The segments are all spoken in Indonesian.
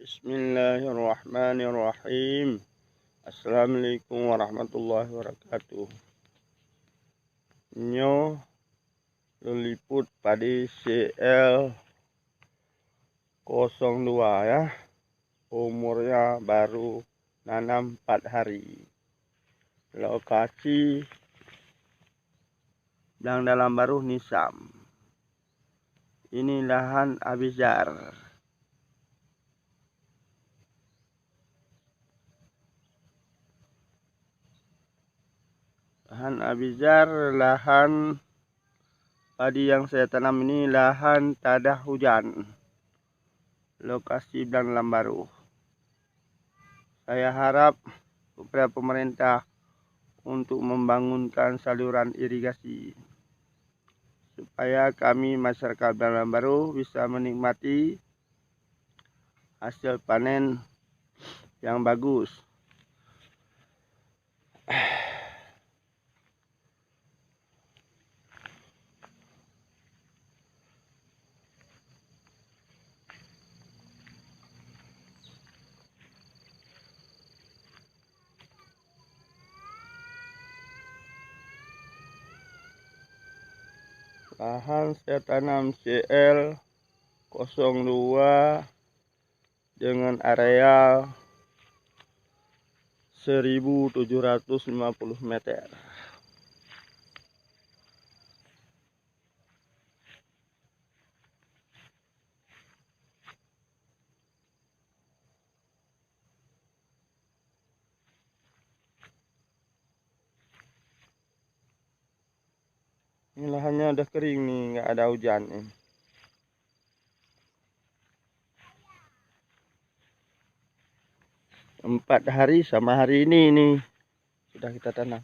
Bismillahirrahmanirrahim. Assalamualaikum warahmatullahi wabarakatuh. Nyo leliput padi CL02 ya. Umurnya baru nanam 4 hari. Lokasi Blang Dalam Baru Nisam. Ini lahan Abizar. Lahan Abizar, lahan padi yang saya tanam ini lahan tadah hujan. Lokasi Blang Dalam Baru. Saya harap kepada pemerintah untuk membangunkan saluran irigasi supaya kami masyarakat Blang Dalam Baru bisa menikmati hasil panen yang bagus. Lahan saya tanam CL02 dengan areal 1750 meter. Ini lahannya udah kering nih, nggak ada hujan nih. Empat hari sama hari ini nih sudah kita tanam.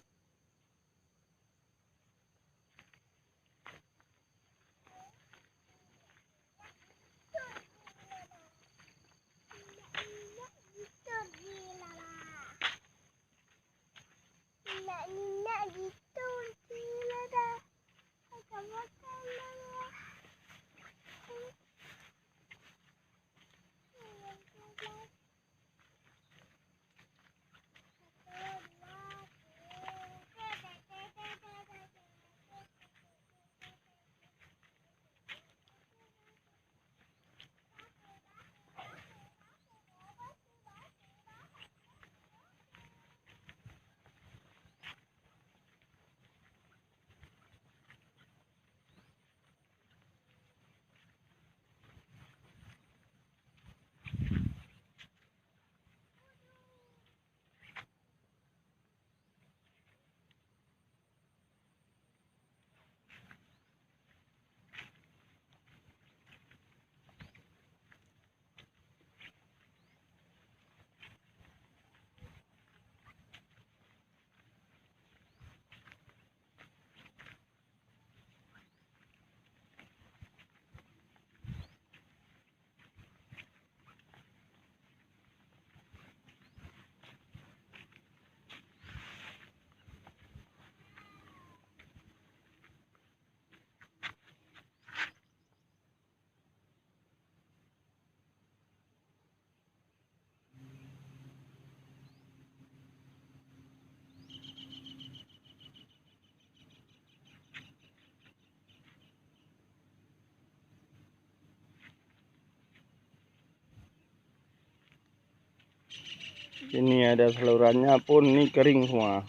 Ini ada salurannya pun ini kering semua.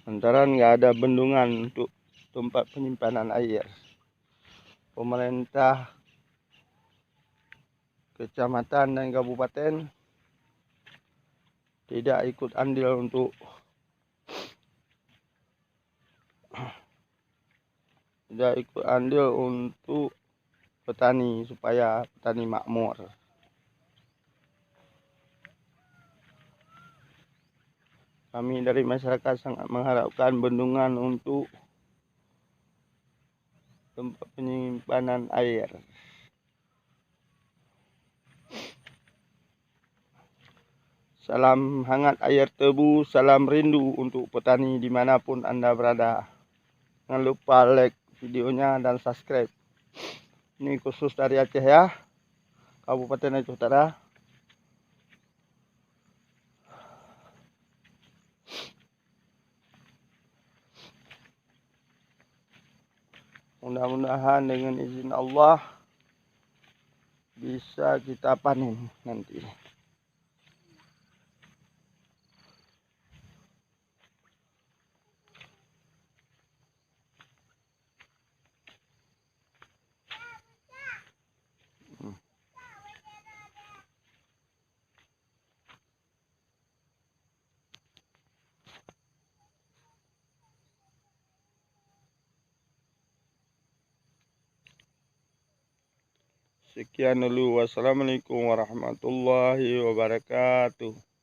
Lantaran nggak ada bendungan untuk tempat penyimpanan air. Pemerintah kecamatan dan kabupaten tidak ikut andil untuk petani supaya petani makmur. Kami dari masyarakat sangat mengharapkan bendungan untuk tempat penyimpanan air. Salam hangat air tebu, salam rindu untuk petani dimanapun Anda berada. Jangan lupa like videonya dan subscribe. Ini khusus dari Aceh ya. Kabupaten Aceh Utara. Mudah-mudahan dengan izin Allah bisa kita panen nanti. Sekian dulu. Wassalamualaikum warahmatullahi wabarakatuh.